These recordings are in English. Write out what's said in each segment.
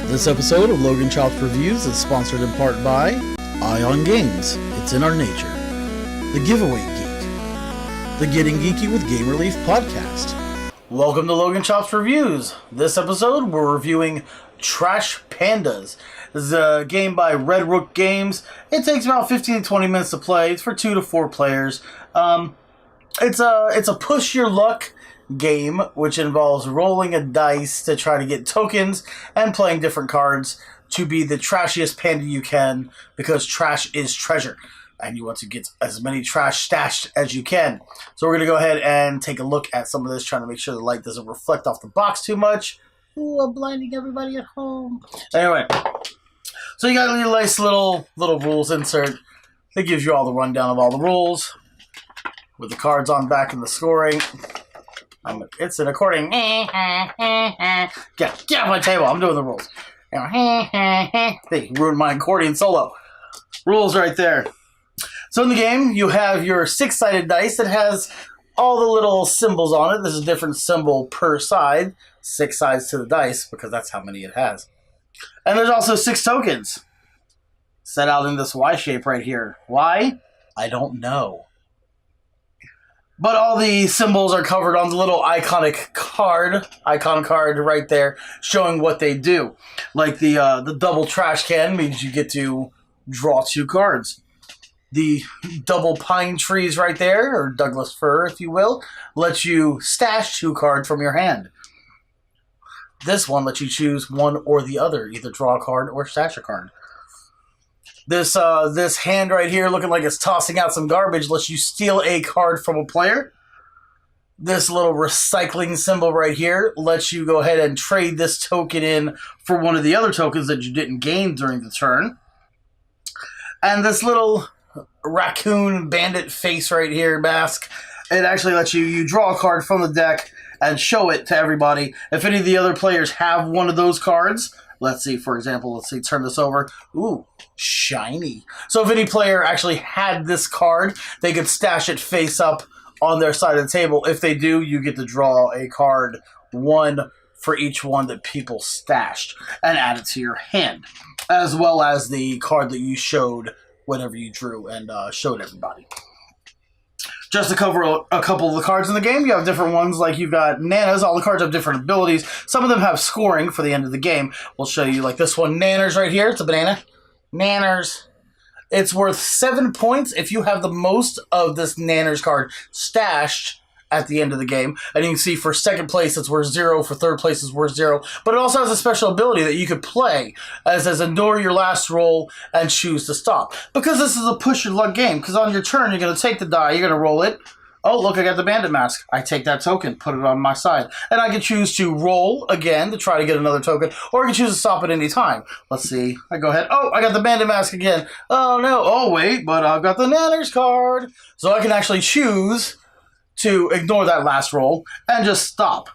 This episode of Logan Chops Reviews is sponsored in part by Ion Games. It's in our nature. The Giveaway Geek. The Getting Geeky with Game Relief podcast. Welcome to Logan Chops Reviews. This episode we're reviewing Trash Pandas. This is a game by Rook Games. It takes about 15 to 20 minutes to play. It's for 2 to 4 players. It's a push your luck game, which involves rolling a dice to try to get tokens and playing different cards to be the trashiest panda you can, because trash is treasure and you want to get as many trash stashed as you can. So we're going to go ahead and take a look at some of this, trying to make sure the light doesn't reflect off the box too much. Ooh, I'm blinding everybody at home. Anyway, so you got your nice little rules insert that gives you all the rundown of all the rules with the cards on back and the scoring. It's an according. Get off my table. I'm doing the rules. They ruined my accordion solo. Rules right there. So in the game, you have your 6-sided dice that has all the little symbols on it. There's a different symbol per side. 6 sides to the dice, because that's how many it has. And there's also 6 tokens set out in this Y shape right here. Why? I don't know. But all the symbols are covered on the little icon card right there, showing what they do. Like the double trash can means you get to draw 2 cards. The double pine trees right there, or Douglas fir, if you will, lets you stash 2 cards from your hand. This one lets you choose one or the other, either draw a card or stash a card. This hand right here, looking like it's tossing out some garbage, lets you steal a card from a player. This little recycling symbol right here lets you go ahead and trade this token in for one of the other tokens that you didn't gain during the turn. And this little raccoon bandit face right here, mask, it actually lets you draw a card from the deck and show it to everybody. If any of the other players have one of those cards, let's see, for example, turn this over. Ooh, shiny. So if any player actually had this card, they could stash it face up on their side of the table. If they do, you get to draw a card, one for each one that people stashed, and add it to your hand, as well as the card that you showed whenever you drew and showed everybody. Just to cover a couple of the cards in the game, you have different ones, like you've got Nanas. All the cards have different abilities. Some of them have scoring for the end of the game. We'll show you, like this one, Nanners right here. It's a banana. Nanners. It's worth 7 points if you have the most of this Nanners card stashed at the end of the game. And you can see for second place it's worth 0, for third place it's worth 0. But it also has a special ability that you could play as ignore your last roll and choose to stop. Because this is a push your luck game, because on your turn you're going to take the die, you're going to roll it. Oh, look, I got the bandit mask. I take that token, put it on my side. And I can choose to roll again to try to get another token, or I can choose to stop at any time. Let's see. I go ahead. Oh, I got the bandit mask again. Oh, no. Oh, wait, but I've got the Nanners card. So I can actually choose to ignore that last roll and just stop.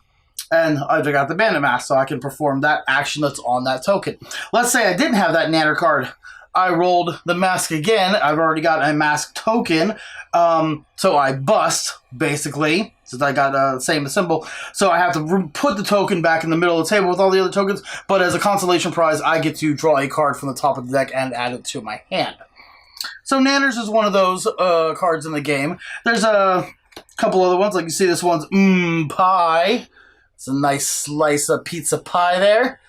And I've got the bandit mask, so I can perform that action that's on that token. Let's say I didn't have that Nanner card. I rolled the mask again. I've already got a mask token. So I bust, basically, since I got the same symbol. So I have to put the token back in the middle of the table with all the other tokens. But as a consolation prize, I get to draw a card from the top of the deck and add it to my hand. So Nanners is one of those cards in the game. There's a couple other ones, like you see this one's pie. It's a nice slice of pizza pie there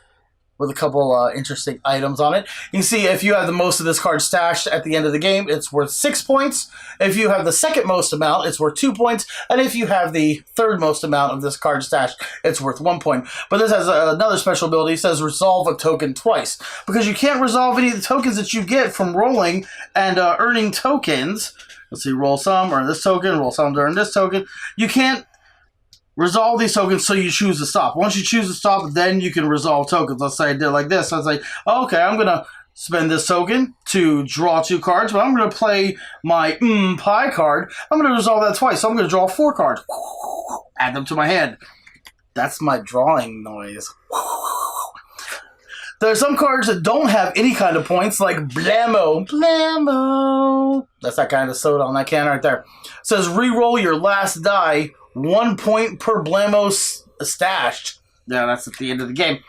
with a couple interesting items on it. You can see if you have the most of this card stashed at the end of the game, it's worth 6 points. If you have the second most amount, it's worth 2 points. And if you have the third most amount of this card stashed, it's worth 1 point. But this has another special ability. It says resolve a token twice, because you can't resolve any of the tokens that you get from rolling and earning tokens. Let's see, roll some, earn this token, roll some to earn this token. You can't resolve these tokens, so you choose to stop. Once you choose to stop, then you can resolve tokens. Let's say I did it like this. So I was like, okay, I'm going to spend this token to draw 2 cards, but I'm going to play my pie card. I'm going to resolve that twice, so I'm going to draw 4 cards. Add them to my hand. That's my drawing noise. There are some cards that don't have any kind of points, like Blammo. Blammo. That's that kind of soda on that can right there. It says re-roll your last die, 1 point per Blammo stashed. Yeah, that's at the end of the game.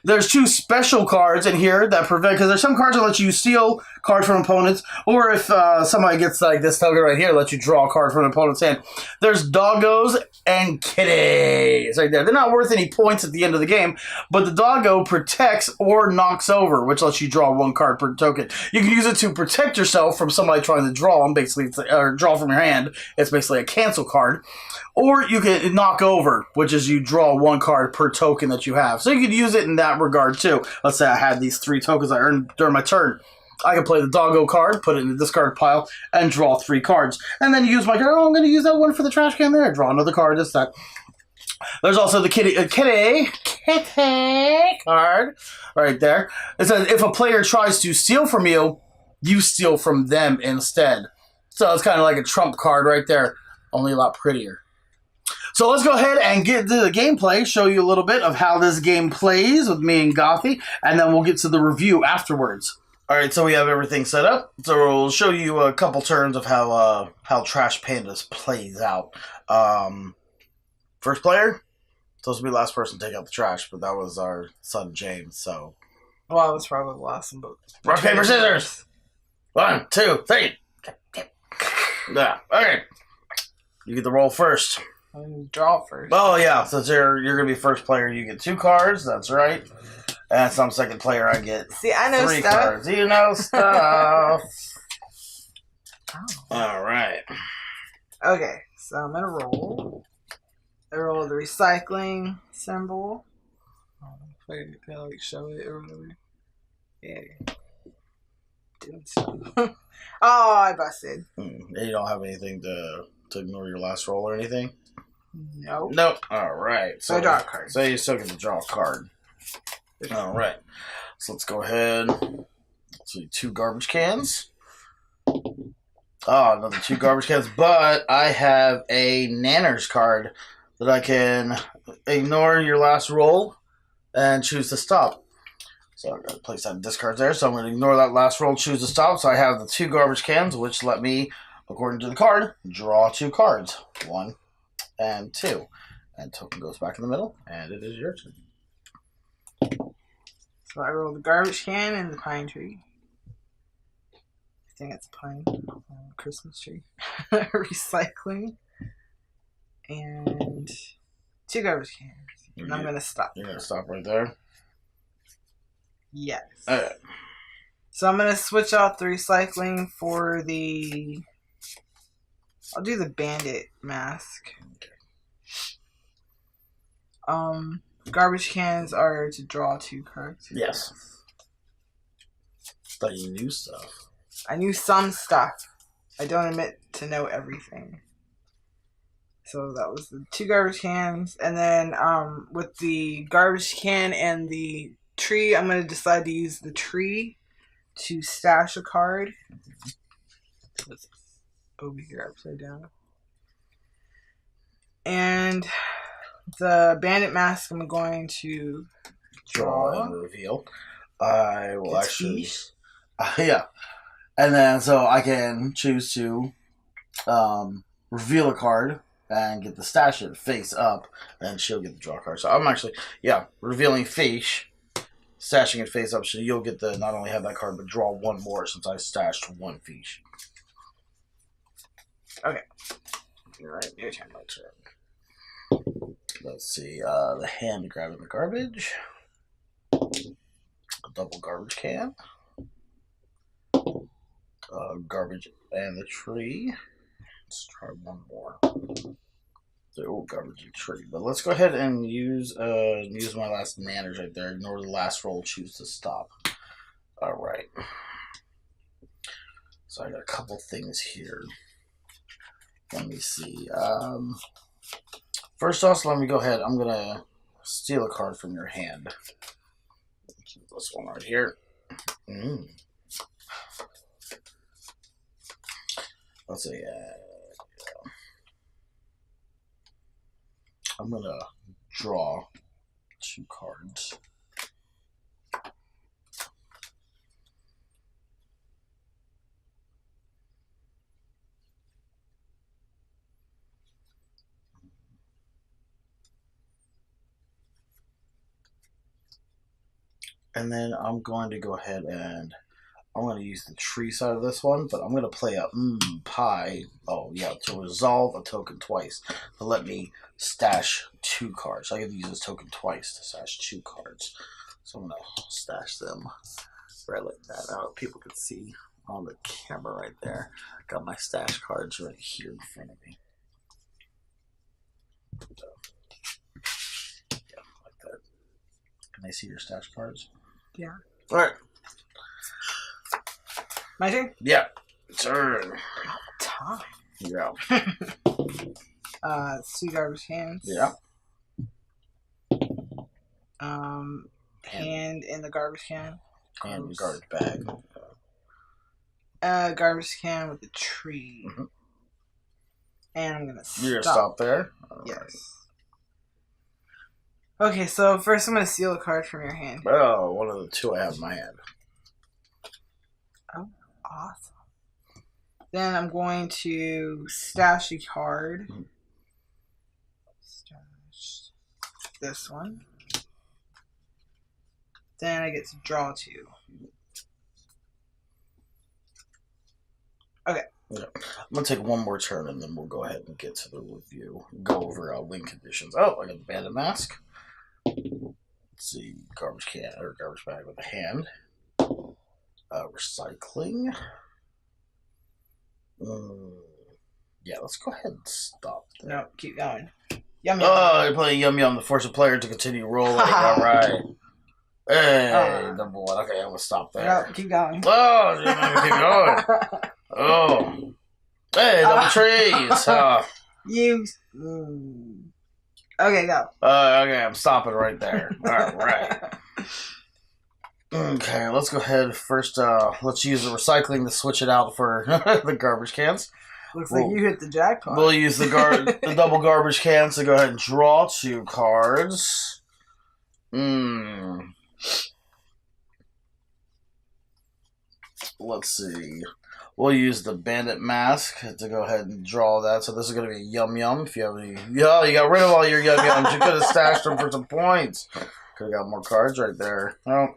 There's 2 special cards in here that prevent, because there's some cards that let you steal cards from opponents, or if somebody gets like this token right here, let you draw a card from an opponent's hand. There's doggos and kitties right there. They're not worth any points at the end of the game, but the doggo protects or knocks over, which lets you draw 1 card per token. You can use it to protect yourself from somebody trying to draw them, basically, or draw from your hand. It's basically a cancel card. Or you can knock over, which is you draw 1 card per token that you have. So you could use it in that regard too. Let's say I had these 3 tokens I earned during my turn. I can play the doggo card, put it in the discard pile, and draw 3 cards. And then use my card. Oh, I'm going to use that one for the trash can there. Draw another card, this, that. There's also the kitty card right there. It says if a player tries to steal from you, you steal from them instead. So it's kind of like a trump card right there, only a lot prettier. So let's go ahead and get into the gameplay, show you a little bit of how this game plays with me and Gothy, and then we'll get to the review afterwards. Alright, so we have everything set up. So we'll show you a couple turns of how Trash Pandas plays out. First player, supposed to be the last person to take out the trash, but that was our son James, so... Well, I was probably the last one, but... Rock, paper, scissors! 1, 2, 3! Yeah, okay. You get the roll first. Draw first. Oh, yeah, since you're going to be first player, you get 2 cards, that's right. And some second player, I get See, I know 3 stuff. cards. You know stuff. Oh. Alright. Okay, so I'm going to roll. I roll the recycling symbol. If I can like show it or whatever. Yeah. Doing stuff. Oh, I busted. You don't have anything to ignore your last roll or anything? Nope. Nope. Alright. So I draw a card. So you still get to draw a card. Alright. So let's go ahead. Let's see, 2 garbage cans. Oh, another 2 garbage cans. But I have a Nanners card that I can ignore your last roll and choose to stop. So I'm going to place that in discard there. So I'm going to ignore that last roll, choose to stop. So I have the 2 garbage cans, which let me, according to the card, draw 2 cards. 1 and 2. And token goes back in the middle, and it is your turn. So I roll the garbage can and the pine tree. I think it's pine. Christmas tree. Recycling. And 2 garbage cans. And I'm going to stop. You're going to stop right there? Yes. Okay. So I'm going to switch out the recycling for the... I'll do the bandit mask. Okay. Garbage cans are to draw 2 cards. Yes. Thought you knew stuff. I knew some stuff. I don't admit to know everything. So that was the 2 garbage cans. And then with the garbage can and the tree, I'm going to decide to use the tree to stash a card. It's over here upside down. And the bandit mask I'm going to Draw and reveal. I will It's actually... fish. Yeah. And then, so I can choose to reveal a card and get the stash it face up, and she'll get the draw card. So I'm actually, revealing fish, stashing it face up, so you'll get the, not only have that card, but draw 1 more since I stashed 1 fish. Okay. You're right. Your turn. My turn. Let's see, the hand grabbing the garbage. A double garbage can. Garbage and the tree. Let's try 1 more. Oh, garbage and tree. But let's go ahead and use my last Nanners right there. Ignore the last roll. Choose to stop. All right. So I got a couple things here. Let me see. First off, let me go ahead. I'm gonna steal a card from your hand. This one right here. Let's see. I'm gonna draw 2 cards. And then I'm going to go ahead and I'm going to use the tree side of this one, but I'm going to play a pie. Oh, yeah, to resolve a token twice. To let me stash 2 cards. So I get to use this token twice to stash 2 cards. So I'm going to stash them right like that. Now people can see on the camera right there. Got my stash cards right here in front of me. Yeah, like that. Can they see your stash cards? Yeah. All right. My turn? Yeah. Turn. Time. Yeah. 2 garbage cans. Yeah. Hand in the garbage can. And the garbage bag. Garbage can with a tree. Mm-hmm. And I'm gonna stop. You're gonna stop there? Yes. Okay, so first I'm gonna steal a card from your hand. Oh, one of the 2 I have in my hand. Oh, awesome. Then I'm going to stash a card. Stash this one. Then I get to draw 2. Okay. Yeah. I'm going to take one more turn and then we'll go ahead and get to the review. Go over win conditions. Oh, I got the bandit mask. Let's see. Garbage can or garbage bag with a hand. Recycling. Yeah, let's go ahead and stop there. No, keep going. Yum yum. Oh, you're playing Yum Yum to force a player to continue rolling. All right. Hey, number 1. Okay, I'm going to stop there. No, keep going. Oh, keep going. Oh. Hey, double trees. You. Okay, go. Okay, I'm stopping right there. All right. Okay, let's go ahead. First, let's use the recycling to switch it out for the garbage cans. Looks like you hit the jackpot. We'll use the the double garbage cans to go ahead and draw 2 cards. Let's see. We'll use the bandit mask to go ahead and draw that. So this is going to be Yum Yum. If you have any... Yeah, you got rid of all your Yum Yums. You could have stashed them for some points. Could have got more cards right there. Oh.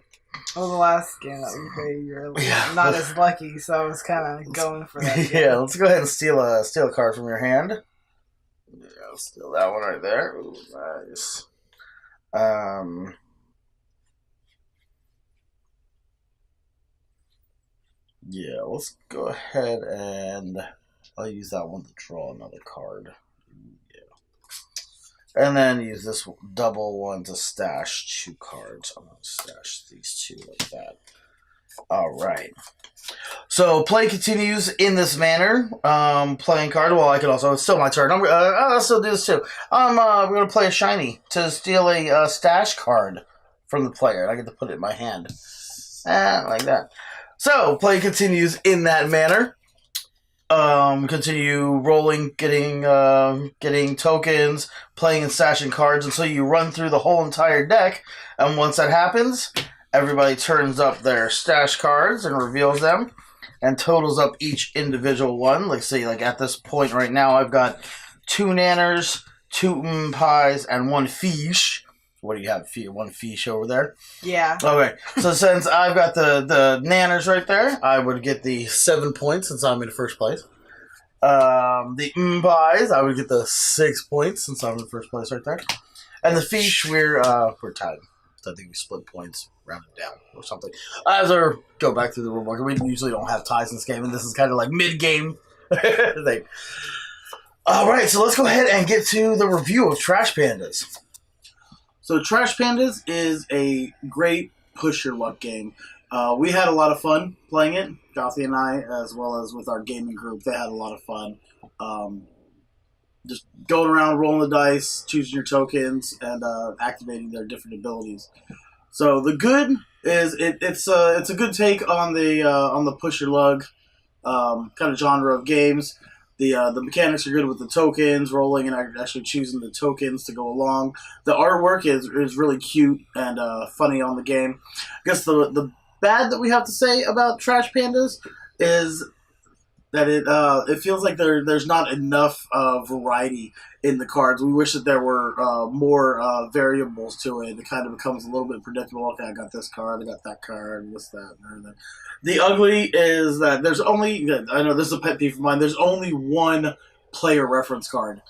Well, the last game that we played, you're not as lucky, so I was kind of going for that. Yeah, let's go ahead and steal a card from your hand. Yeah, I'll steal that one right there. Ooh, nice. Yeah, let's go ahead and I'll use that one to draw another card. Yeah. And then use this double one to stash 2 cards. I'm going to stash these 2 like that. Alright. So, play continues in this manner. Playing card. Well, I can also... It's still my turn. I'll still do this too. We're going to play a shiny to steal a stash card from the player. And I get to put it in my hand. Like that. So, play continues in that manner. Continue rolling, getting tokens, playing and stashing cards until you run through the whole entire deck. And once that happens, everybody turns up their stash cards and reveals them and totals up each individual one. Like, say, like at this point right now, I've got 2 nanners, 2 pies, and 1 fish. What do you have? 1 fish over there? Yeah. Okay. So since I've got the nanners right there, I would get the 7 points since I'm in first place. The pies, I would get the 6 points since I'm in first place right there. And the fish, we're tied. So I think we split points, rounded down or something. As I go back through the rule book, we usually don't have ties in this game, and this is kind of like mid-game thing. All right, so let's go ahead and get to the review of Trash Pandas. So Trash Pandas is a great push your luck game. We had a lot of fun playing it. Gothy and I, as well as with our gaming group, they had a lot of fun. Just going around, rolling the dice, choosing your tokens, and activating their different abilities. So the good is it's a good take on the push your luck kind of genre of games. The mechanics are good with the tokens, rolling and actually choosing the tokens to go along. The artwork is really cute and funny on the game. I guess the bad that we have to say about Trash Pandas is that it feels like there's not enough variety in the cards. We wish that there were more variables to it. It kind of becomes a little bit predictable. Okay, I got this card, I got that card, and this, that, and everything. The ugly is that there's only, I know this is a pet peeve of mine, there's only one player reference card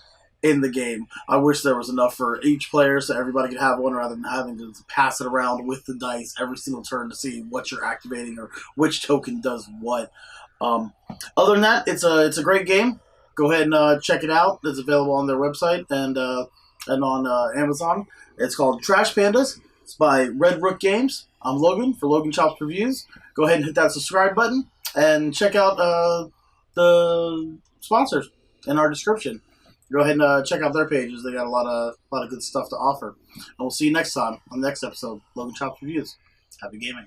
in the game. I wish there was enough for each player so everybody could have one rather than having to pass it around with the dice every single turn to see what you're activating or which token does what. Other than that, it's a great game. Go ahead and check it out. It's available on their website and on Amazon. It's called Trash Pandas. It's by Red Rook Games. I'm Logan for Logan Chops Reviews. Go ahead and hit that subscribe button and check out the sponsors in our description. Go ahead and check out their pages. They got a lot of good stuff to offer. And we'll see you next time on the next episode, Logan Chops Reviews. Happy gaming.